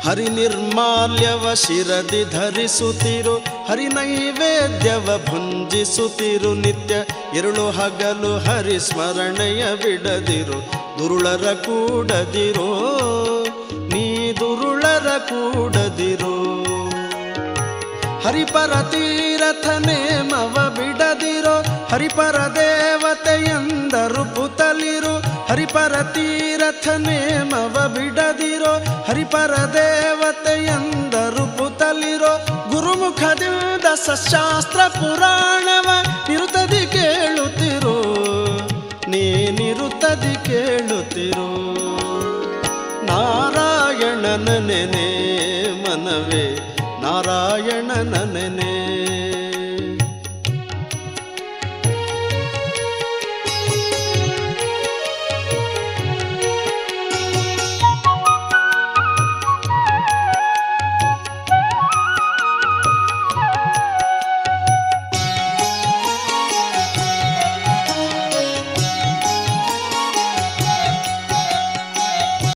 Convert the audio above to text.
ಹರಿ ನಿರ್ಮಾಲ್ಯವ ಶಿರದಿ ಧರಿಸುತ್ತಿರು, ಹರಿ ನೈವೇದ್ಯವ ಭುಂಜಿಸುತ್ತಿರು. ನಿತ್ಯ ಇರುಳು ಹಗಲು ಹರಿ ಸ್ಮರಣೆಯ ಬಿಡದಿರು, ದುರುಳರ ಕೂಡದಿರೋ ನೀ ದುರುಳರ ಕೂಡದಿರೋ. ಹರಿಪರ ತೀರಥ ನೇಮವ ಬಿಡದಿರೋ, ಹರಿಪರ ದೇವತೆಯಂದರು ಪುತಲಿರು. ಹರಿಪರ ತೀರಥ ನೇಮವ ಬಿಡದಿರೋ, ಹರಿಪರ ದೇವತೆಯಂದರು ಪುತಲಿರೋ. ಗುರುಮುಖದಿಂದ ಸಶಾಸ್ತ್ರ ಪುರಾಣವ ನಿರುತದಿ ಕೇಳುತ್ತಿರೋ, ನೀ ನಿರುತದಿ ಕೇಳುತ್ತಿರೋ. ನಾರಾಯಣನ ನೆನೆ ಮನವೇ, ನಾರಾಯಣನ ನೆನೆ.